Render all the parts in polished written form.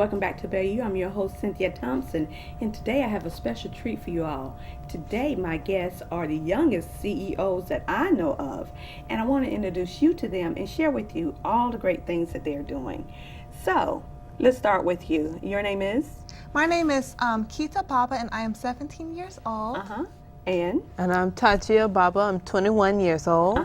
welcome back to Bayou. I'm your host, Cynthia Thompson, and today I have a special treat for you all. Today, my guests are the youngest CEOs that I know of, and I want to introduce you to them and share with you all the great things that they're doing. So, let's start with you. Your name is? My name is Kita Baba, and I am 17 years old. And I'm Tajia Baba. I'm 21 years old.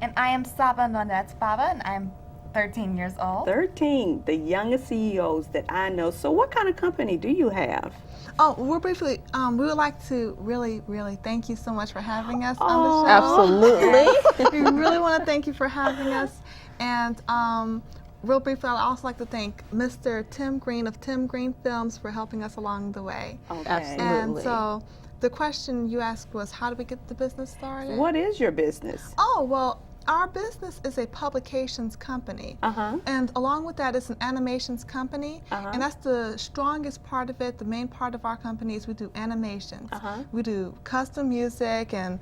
And I am Saba Nonette Baba, and I'm 13 years old. 13, the youngest CEOs that I know. So what kind of company do you have? Oh, we're briefly, we would like to really thank you so much for having us on the show. Absolutely. We really want to thank you for having us. And real briefly, I'd also like to thank Mr. Tim Green of Tim Green Films for helping us along the way. Okay. Absolutely. And so the question you asked was, how do we get the business started? What is your business? Oh, well, our business is a publications company, and along with that, it's an animations company, and that's the strongest part of it. The main part of our company is we do animations. We do custom music and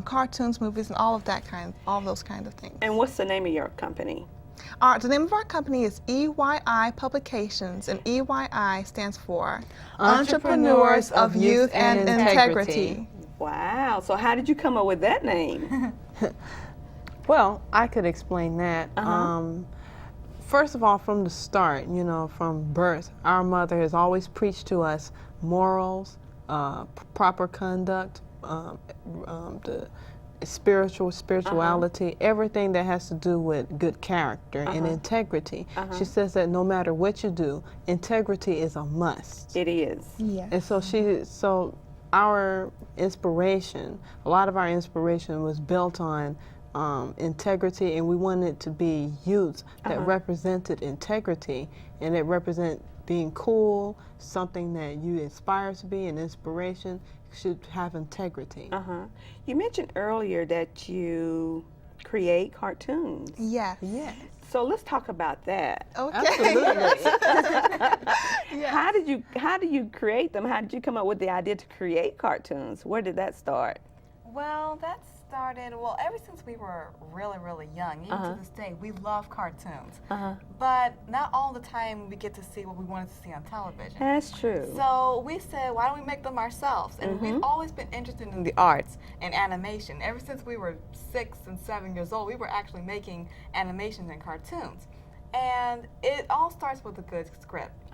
cartoons, movies, and all those kind of things. And what's the name of your company? The name of our company is EYI Publications, and EYI stands for Entrepreneurs of Youth and Integrity. Wow. So how did you come up with that name? Well, I could explain that. First of all, from the start, from birth, our mother has always preached to us morals, proper conduct, the spirituality, everything that has to do with good character and integrity. She says that no matter what you do, integrity is a must. It is. Yeah. And so our inspiration, a lot of our inspiration was built on integrity, and we wanted to be youth that represented integrity, and it represent being cool, something that you aspire to be, an inspiration should have integrity. You mentioned earlier that you create cartoons. Yes. Yes. So let's talk about that. Okay. Absolutely. How do you create them? How did you come up with the idea to create cartoons? Where did that start? Well, that started, ever since we were really young. Even to this day, we love cartoons. But not all the time we get to see what we wanted to see on television. That's true. So we said, why don't we make them ourselves? And we've always been interested in the arts and animation. Ever since we were 6 and 7 years old, we were actually making animations and cartoons. And it all starts with a good script.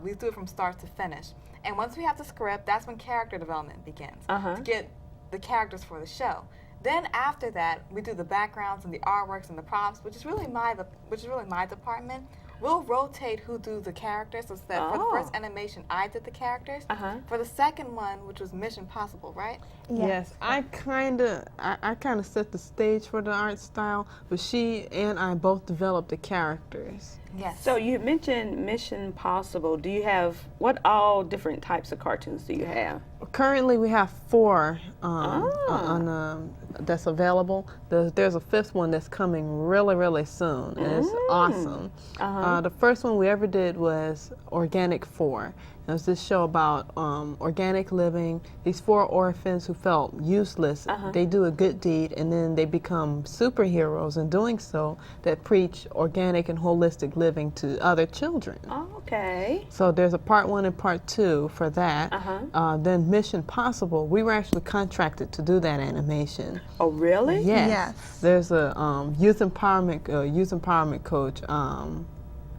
We do it from start to finish. And once we have the script, that's when character development begins, to get the characters for the show. Then after that, we do the backgrounds and the artworks and the props, which is really my department. We'll rotate who do the characters. So that for the first animation, I did the characters. For the second one, which was Mission Possible, right? Yes, I kind of set the stage for the art style, but she and I both developed the characters. Yes. So you mentioned Mission Possible. Do you have, what all different types of cartoons do you have? Currently, we have 4 that's available. There's a 5th one that's coming really soon, and it's awesome. The first one we ever did was Organic 4. It was this show about organic living. These 4 orphans who felt useless, they do a good deed, and then they become superheroes in doing so, that preach organic and holistic living to other children. Okay. So there's a part 1 and part 2 for that. Then Mission Possible, we were actually contracted to do that animation. Oh, really? Yes. There's a youth empowerment coach,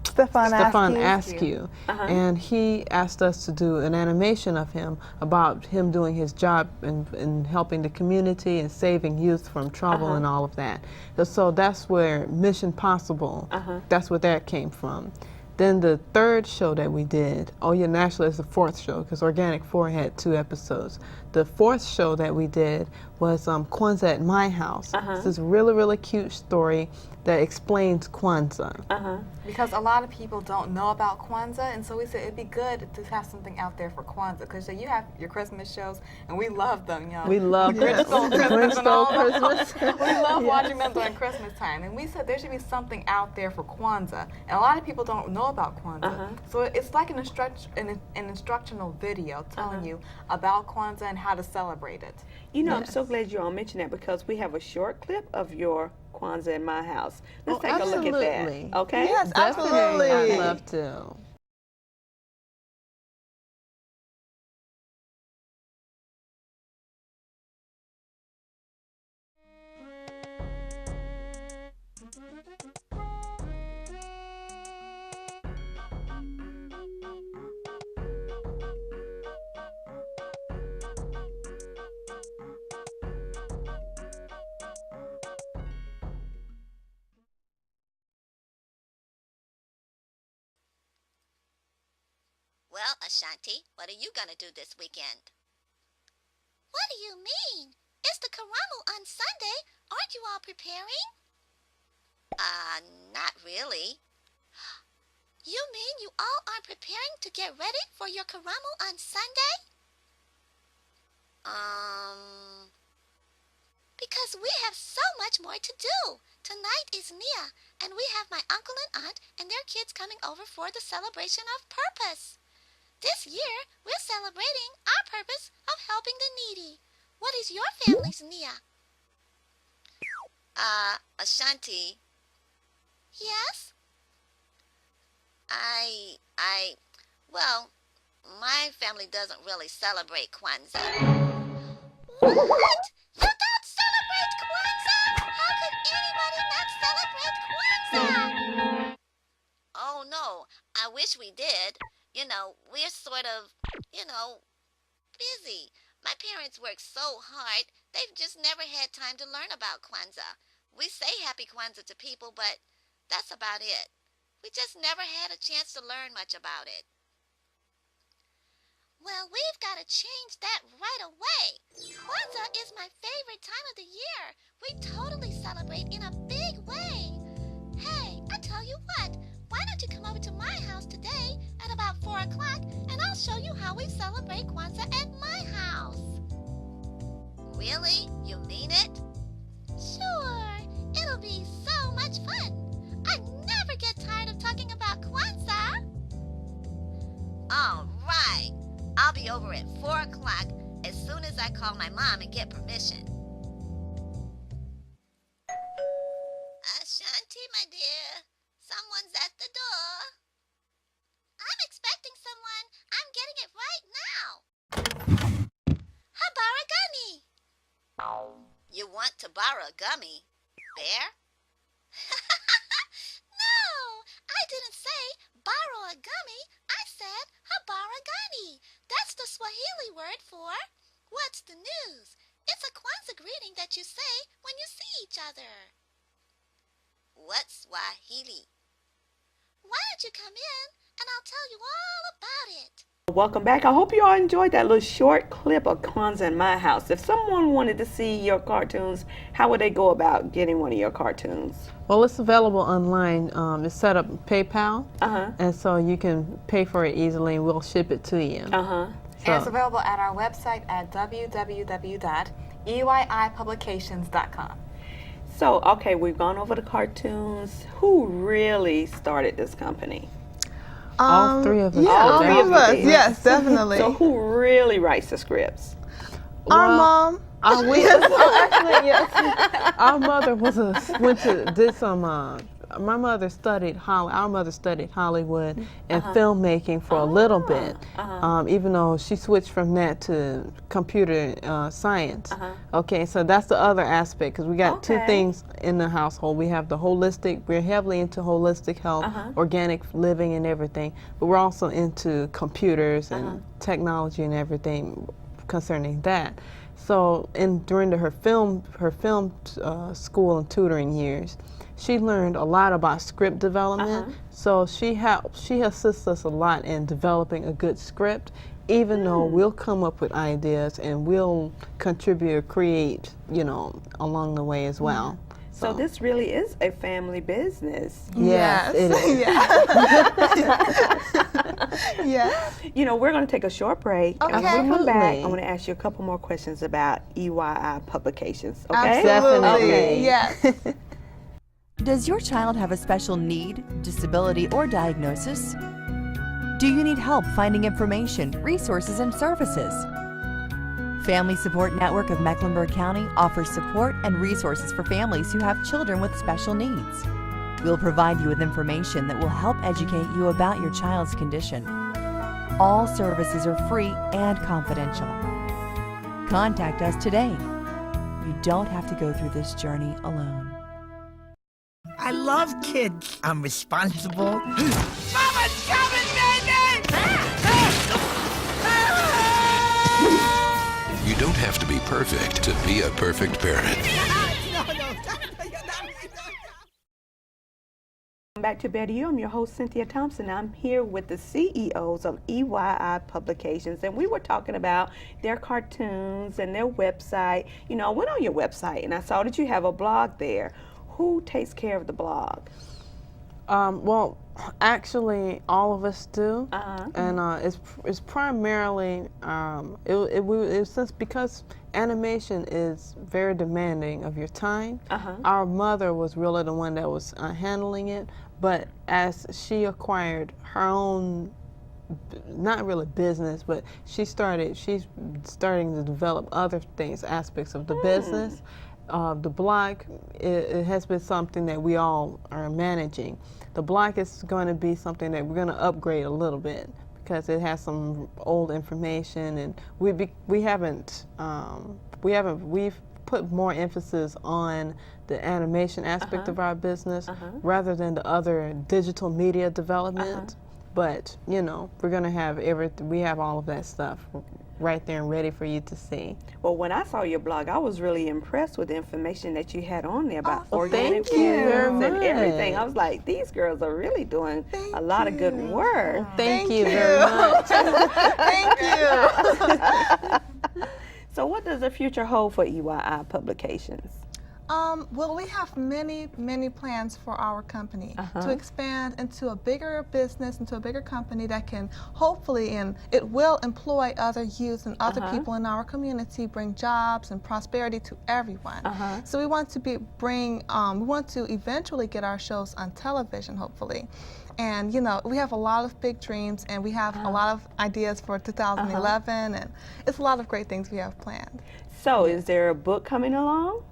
Stefan Askew, and he asked us to do an animation of him about him doing his job in helping the community and saving youth from trouble and all of that. So that's where Mission Possible, that's where that came from. Then the 3rd show that we did, naturally it's the 4th show because Organic 4 had 2 episodes. The 4th show that we did was Kwanzaa at My House. This is a really cute story that explains Kwanzaa. Because a lot of people don't know about Kwanzaa, and so we said it'd be good to have something out there for Kwanzaa. Because you have your Christmas shows, and we love them. We love them. Grinch Stole Christmas. We love watching them during Christmas time. And we said there should be something out there for Kwanzaa. And a lot of people don't know about Kwanzaa. So it's like an instructional video telling you about Kwanzaa and how to celebrate it. I'm so glad you all mentioned that because we have a short clip of your Kwanzaa in My House. Let's take a look at that. Okay? Yes, Definitely. absolutely. I'd love to. Ashanti, what are you gonna do this weekend? What do you mean? It's the Karamu on Sunday. Aren't you all preparing? Not really. You mean you all aren't preparing to get ready for your Karamu on Sunday? Because we have so much more to do. Tonight is Nia, and we have my uncle and aunt and their kids coming over for the celebration of purpose. This year, we're celebrating our purpose of helping the needy. What is your family's, Nia? Ashanti. Yes? Well, my family doesn't really celebrate Kwanzaa. What? You don't celebrate Kwanzaa? How could anybody not celebrate Kwanzaa? Oh, no. I wish we did. You know, we're sort of, busy. My parents work so hard, they've just never had time to learn about Kwanzaa. We say Happy Kwanzaa to people, but that's about it. We just never had a chance to learn much about it. Well, we've got to change that right away. Kwanzaa is my favorite time of the year. We totally celebrate in a big way. Hey, I tell you what, why don't you come over to my house today at about 4 o'clock and I'll show you how we celebrate Kwanzaa at my house. Really? You mean it? Sure. It'll be so much fun. I never get tired of talking about Kwanzaa. All right. I'll be over at 4 o'clock as soon as I call my mom and get permission. Ashanti, my dear, someone's at the door. I'm expecting someone. I'm getting it right now. Habaragani. You want to borrow a gummy, Bear? No, I didn't say borrow a gummy. I said habaragani. That's the Swahili word for what's the news. It's a Kwanzaa greeting that you say when you see each other. What's Swahili? Why don't you come in and I'll tell you all about it. Welcome back. I hope you all enjoyed that little short clip of Kwanzaa in my house. If someone wanted to see your cartoons, how would they go about getting one of your cartoons? Well, it's available online. It's set up PayPal, and so you can pay for it easily, and we'll ship it to you. And it's available at our website at www.eypublications.com. So, okay, we've gone over the cartoons. Who really started this company? All three of us. Yeah, all three of us. Yes, definitely. So who really writes the scripts? Our mom. Actually, yes. Our mother did some. My mother studied Our mother studied Hollywood and filmmaking for a little bit, even though she switched from that to computer science. Okay, so that's the other aspect, because we got two things in the household. We have the holistic. We're heavily into holistic health, organic living, and everything. But we're also into computers and technology and everything concerning that. So, during her film school and tutoring years, she learned a lot about script development. So she assists us a lot in developing a good script, even though we'll come up with ideas and we'll contribute or create, along the way as well. So this really is a family business. Yes, it is. Yes. We're going to take a short break. Okay. And when we come back, I want to ask you a couple more questions about EYI Publications. Okay? Absolutely. Definitely. Yes. Does your child have a special need, disability, or diagnosis? Do you need help finding information, resources, and services? Family Support Network of Mecklenburg County offers support and resources for families who have children with special needs. We'll provide you with information that will help educate you about your child's condition. All services are free and confidential. Contact us today. You don't have to go through this journey alone. I love kids. I'm responsible. Mama's coming, baby! You don't have to be perfect to be a perfect parent. back to Better You. I'm your host, Cynthia Thompson. I'm here with the CEOs of EYI Publications, and we were talking about their cartoons and their website. You know, I went on your website and I saw that you have a blog there. Who takes care of the blog? Well, actually, all of us do, and it's primarily because animation is very demanding of your time. Our mother was really the one that was handling it, but as she acquired her own, not really business, but she's starting to develop other things, aspects of the business. The blog, it has been something that we all are managing. The blog is going to be something that we're going to upgrade a little bit because it has some old information, and we've put more emphasis on the animation aspect of our business rather than the other digital media development. But you know, we're going to have we have all of that stuff right there and ready for you to see. Well, when I saw your blog, I was really impressed with the information that you had on there about organic thank you foods very and much. everything. I was like, these girls are really doing a lot of good work. Thank you very much. Thank you. So what does the future hold for EYI Publications? Well, we have many, many plans for our company to expand into a bigger business, into a bigger company that can hopefully, and it will employ other youth and other people in our community, bring jobs and prosperity to everyone. So we want to we want to eventually get our shows on television, hopefully. And you know, we have a lot of big dreams, and we have a lot of ideas for 2011, and it's a lot of great things we have planned. So is there a book coming along?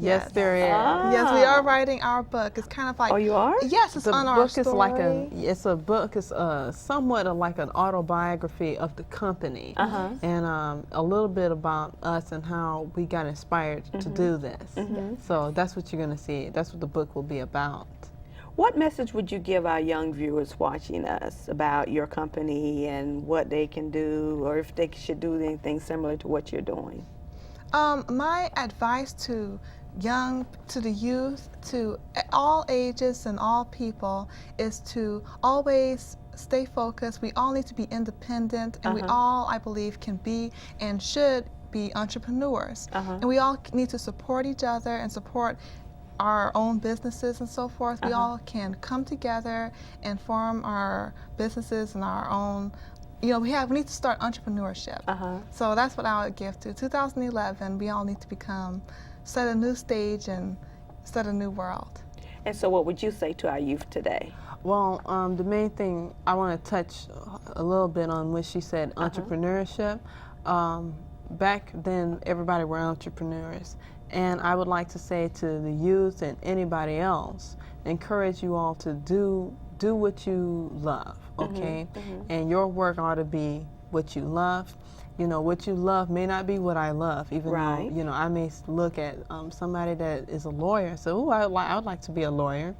Yes, there is. Yes, we are writing our book. It's kind of like. Oh, you are? Yes, it's on our story. It's a book. It's somewhat like an autobiography of the company, and a little bit about us and how we got inspired to do this. So that's what you're going to see. That's what the book will be about. What message would you give our young viewers watching us about your company and what they can do, or if they should do anything similar to what you're doing? My advice to the youth, to all ages and all people, is to always stay focused. We all need to be independent, and we all, I believe, can be and should be entrepreneurs. And we all need to support each other and support our own businesses and so forth. We all can come together and form our businesses and our own. You know, we need to start entrepreneurship. So that's what I would give to 2011. We all need to set a new stage and set a new world. And so what would you say to our youth today? Well, the main thing I want to touch a little bit on when she said entrepreneurship. Back then, everybody were entrepreneurs. And I would like to say to the youth and anybody else, encourage you all to do what you love, okay? And your work ought to be what you love. You know, what you love may not be what I love, even though, you know, I may look at somebody that is a lawyer, so I would like to be a lawyer.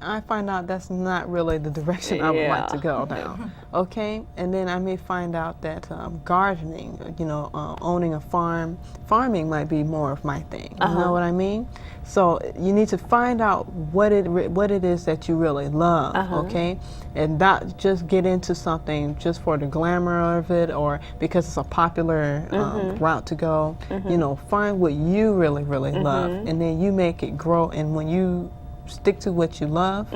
I find out that's not really the direction I would like to go down, okay? And then I may find out that gardening, you know, owning a farming might be more of my thing, you know what I mean? So you need to find out what it is that you really love, okay? And not just get into something just for the glamour of it or because it's a popular route to go. You know, find what you really, really love, and then you make it grow, and when you stick to what you love,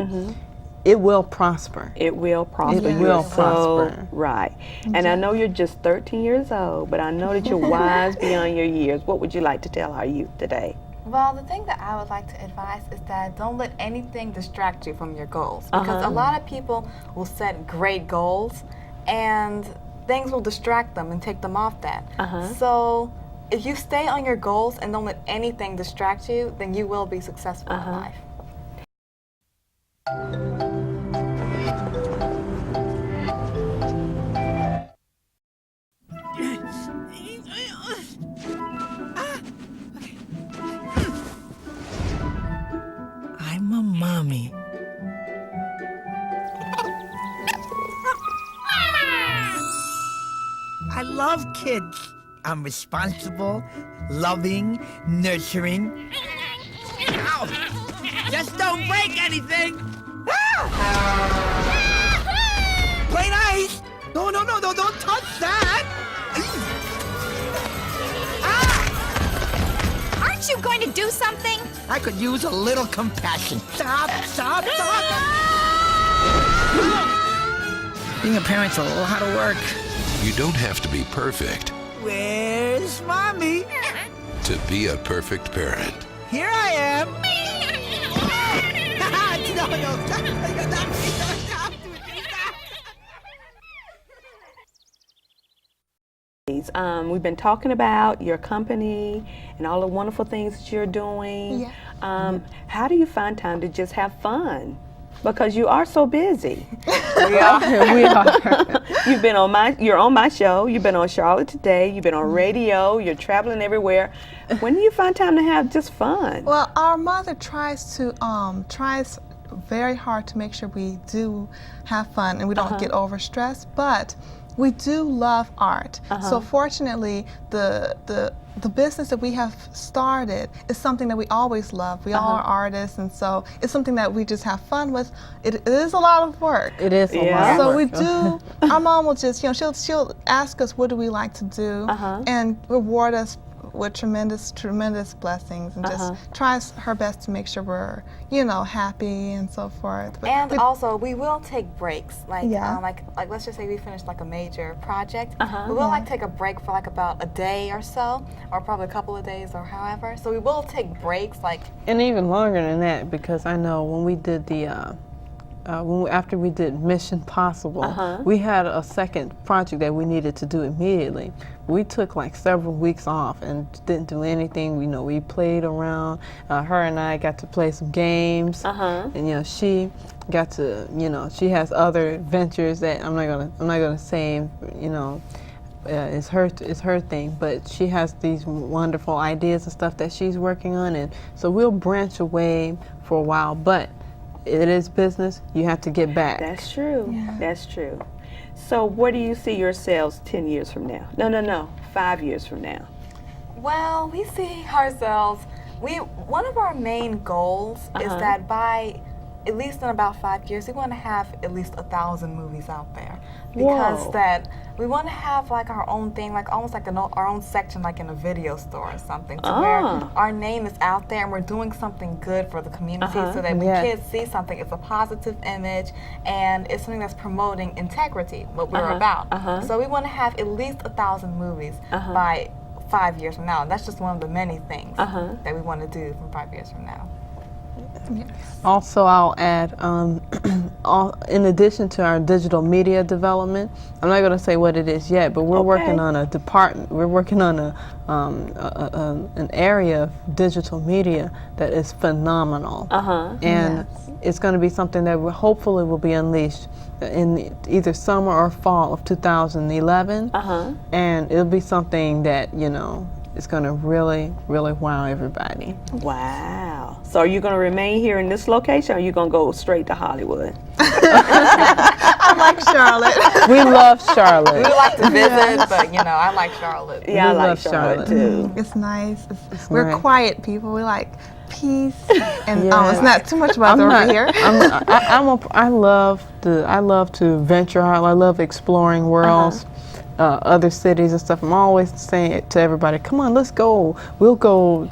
it will prosper. It will prosper. It will prosper. Right. And I know you're just 13 years old, but I know that you're wise beyond your years. What would you like to tell our youth today? Well, the thing that I would like to advise is that don't let anything distract you from your goals. Because a lot of people will set great goals and things will distract them and take them off that. So if you stay on your goals and don't let anything distract you, then you will be successful in life. I'm a mommy. I love kids. I'm responsible, loving, nurturing. Ow! Just don't break anything! Ah! Play nice! No, no, no, no, don't touch that! Aren't you going to do something? I could use a little compassion. Stop, stop, stop! Being a parent's a lot of work. You don't have to be perfect Where's Mommy? to be a perfect parent. Here I am. No, no, stop. We've been talking about your company and all the wonderful things that you're doing. Yeah. How do you find time to just have fun? Because you are so busy. We are. You're on my show. You've been on Charlotte Today. You've been on radio. You're traveling everywhere. When do you find time to have just fun? Well, our mother tries very hard to make sure we do have fun and we don't get overstressed, but we do love art. So fortunately, the business that we have started is something that we always love. We all are artists, and so it's something that we just have fun with. It is a lot of work. It is a lot of So work. we do. Our mom will just, she'll ask us what do we like to do, and reward us with tremendous blessings, and just tries her best to make sure we're, happy and so forth. But And also, we will take breaks. Like, Yeah. like let's just say we finished like a major project. We will like take a break for like about a day or so, or probably a couple of days or however. So we will take breaks, like. And even longer than that, because I know when we did the after we did Mission Possible, we had a second project that we needed to do immediately. We took like several weeks off and didn't do anything. We played around. Her and I got to play some games, and she got to, she has other ventures that I'm not gonna say, it's her thing, but she has these wonderful ideas and stuff that she's working on, and so we'll branch away for a while, but it is business. You have to get back. That's true. That's true. So where do you see yourselves 10 years from now? No, 5 years from now. Well, we see ourselves. One of our main goals is that by at least in about 5 years, we want to have at least 1,000 movies out there, because Whoa. that we want to have like our own thing, like almost like our own section, like in a video store or something, to where our name is out there and we're doing something good for the community, so that when kids see something, it's a positive image and it's something that's promoting integrity, what we're about. So we want to have at least 1,000 movies by 5 years from now. And that's just one of the many things that we want to do from 5 years from now. Also, I'll add, in addition to our digital media development, I'm not going to say what it is yet, but we're working on a department. We're working on an area of digital media that is phenomenal, and it's going to be something that hopefully will be unleashed in either summer or fall of 2011, and it'll be something that it's going to really, really wow everybody. Wow. So are you going to remain here in this location, or are you going to go straight to Hollywood? I like Charlotte. We love Charlotte. We would like to visit, but I like Charlotte. Yeah, I We like love Charlotte Charlotte. too. It's nice. We're right. quiet people. We like peace, and Yeah. it's not too much weather over here. I love to venture out. I love exploring worlds, other cities and stuff. I'm always saying to everybody, "Come on, let's go. We'll go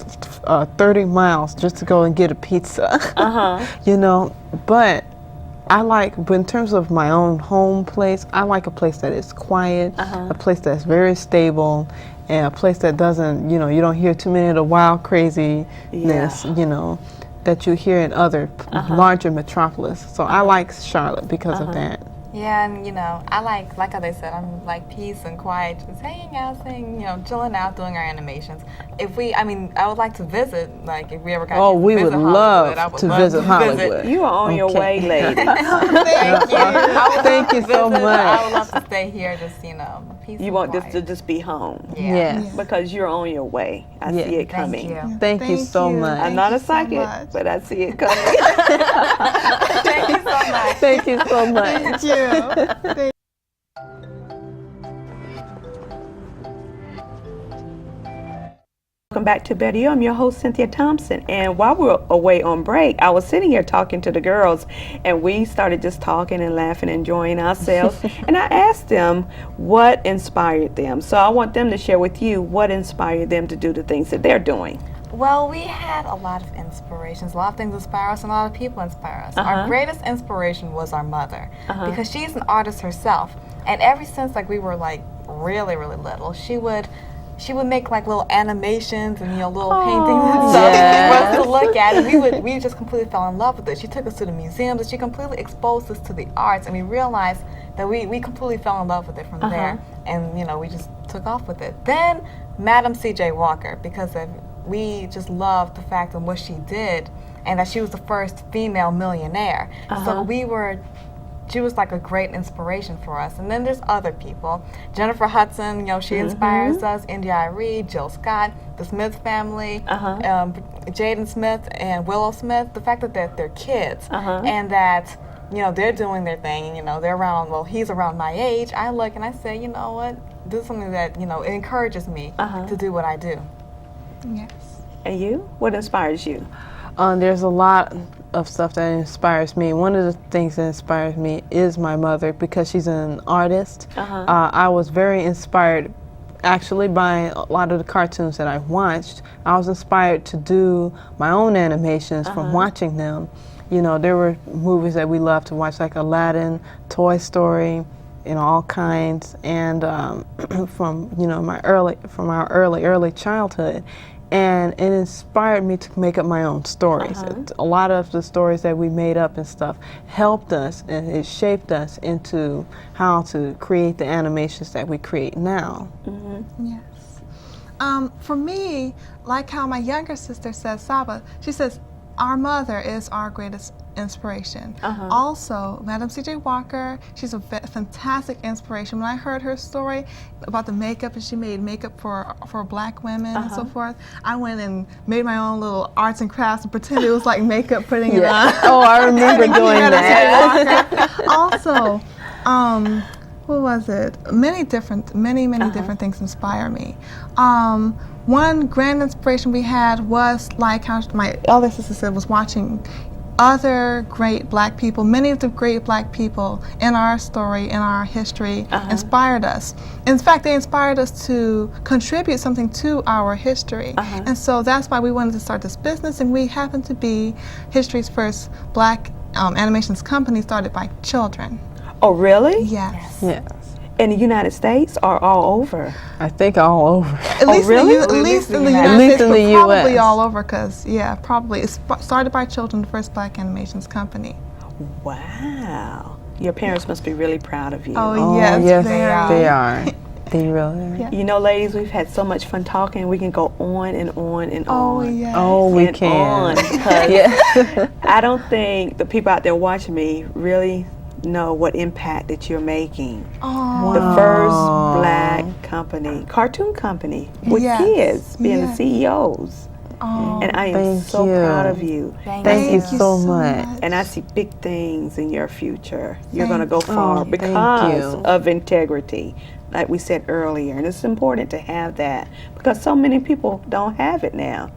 30 miles just to go and get a pizza." But but in terms of my own home place, I like a place that is quiet, a place that's very stable, and a place that doesn't, you don't hear too many of the wild craziness, that you hear in other larger metropolis. So I like Charlotte because of that. Yeah, and I like how they said, I'm like peace and quiet, just hanging out, chilling out, doing our animations. I would like to visit, like if we ever got to we visit would Hollywood, love I would to love visit to Hollywood. You are on your way, lady. Thank you. Thank you so much. I would love to stay here, just peace. You and want this quiet. to just be home. Yes. Because you're on your way. I Yeah. see it coming. Thank you. Thank you so much. I'm not a Thank you so psychic, much. but I see it coming. Thank you so much. Thank you so much. Thank you. Welcome welcome back to Better You. I'm your host, Cynthia Thompson. And while we were away on break, I was sitting here talking to the girls, and we started just talking and laughing, enjoying ourselves. And I asked them what inspired them. So I want them to share with you what inspired them to do the things that they're doing. Well, we had a lot of inspirations. A lot of things inspire us, and a lot of people inspire us. Our greatest inspiration was our mother, because she's an artist herself. And ever since we were really, really little, she would make little animations and little paintings and stuff for us to look at, and we just completely fell in love with it. She took us to the museums, and she completely exposed us to the arts, and we realized that we completely fell in love with it from there, and we just took off with it. Then Madam C.J. Walker, because we just loved the fact of what she did, and that she was the first female millionaire. So she was like a great inspiration for us. And then there's other people. Jennifer Hudson, she inspires us. India Reid, Jill Scott, the Smith family, Jaden Smith and Willow Smith. The fact that they're kids and that they're doing their thing. They're around. Well, he's around my age. I look and I say, you know what? This is something that it encourages me to do what I do. Yes. And you? What inspires you? There's a lot of stuff that inspires me. One of the things that inspires me is my mother, because she's an artist. I was very inspired actually by a lot of the cartoons that I watched. I was inspired to do my own animations from watching them. There were movies that we loved to watch, like Aladdin, Toy Story, all kinds, and from our early childhood. And it inspired me to make up my own stories. A lot of the stories that we made up and stuff helped us, and it shaped us into how to create the animations that we create now. Yes. For me, like how my younger sister says, Saba, she says, our mother is our greatest inspiration. Also, Madam C.J. Walker, she's a fantastic inspiration. When I heard her story about the makeup, and she made makeup for black women and so forth, I went and made my own little arts and crafts and pretended it was like makeup, putting it on. Oh, I remember doing that. Also, who was it? Many different things inspire me. One grand inspiration we had was, like how my elder sister said, was watching other great black people. Many of the great black people in our story, in our history, inspired us. In fact, they inspired us to contribute something to our history. And so that's why we wanted to start this business, and we happen to be history's first black animations company started by children. Oh, really? Yes. Yes. In the United States or all over? I think all over. At least really? At least in the United States, but probably all over, because, probably. It's started by children, the first black animations company. Wow. Your parents must be really proud of you. Oh, yes, they are. They really are. You know, ladies, we've had so much fun talking. We can go on and on and on. Oh, yes. Oh, we can. Because I don't think the people out there watching me really know what impact that you're making. The first black company, cartoon company, with kids being the CEOs. And I am so proud of you. Thank you so much. And I see big things in your future. You're going to go far because of integrity, like we said earlier. And it's important to have that, because so many people don't have it now.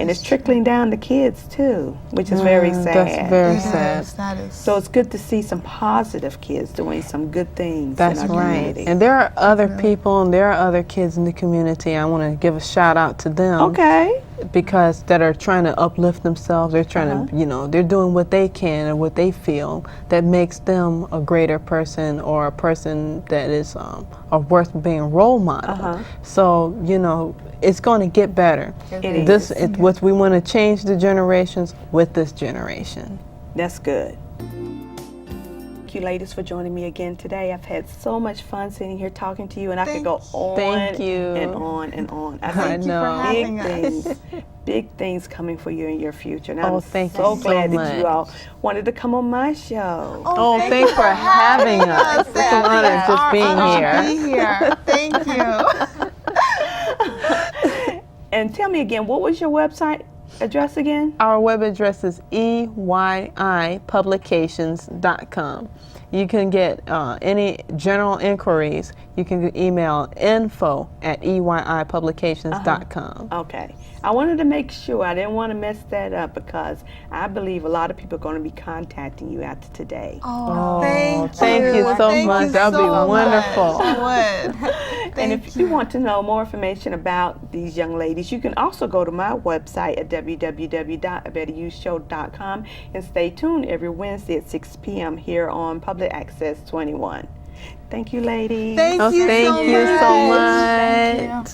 And it's trickling down to kids too, which is very sad. That's very sad. That is. So it's good to see some positive kids doing some good things That's in our community. And there are other people, and there are other kids in the community. I want to give a shout out to them. Okay. Because that are trying to uplift themselves. They're trying to, they're doing what they can and what they feel that makes them a greater person, or a person that is worth being a role model. So, it's going to get better. What we want to change the generations with this generation. That's good. Thank you, ladies, for joining me again today. I've had so much fun sitting here talking to you, and I could go on and on and on. I know. Big things coming for you in your future. And I'm thank so you glad so that you all wanted to come on my show. Thanks for having us. It's an honor just being here. Thank you. And tell me again, what was your website? address again? Our web address is EYIpublications.com. You can get any general inquiries. You can email info@EYIpublications.com. Okay. I wanted to make sure. I didn't want to mess that up because I believe a lot of people are going to be contacting you after today. Oh, thank you so much. That would be wonderful. And if you want to know more information about these young ladies, you can also go to my website at www.abetteryouthshow.com and stay tuned every Wednesday at 6 p.m. here on Public Access 21. Thank you, ladies. Thank you so much.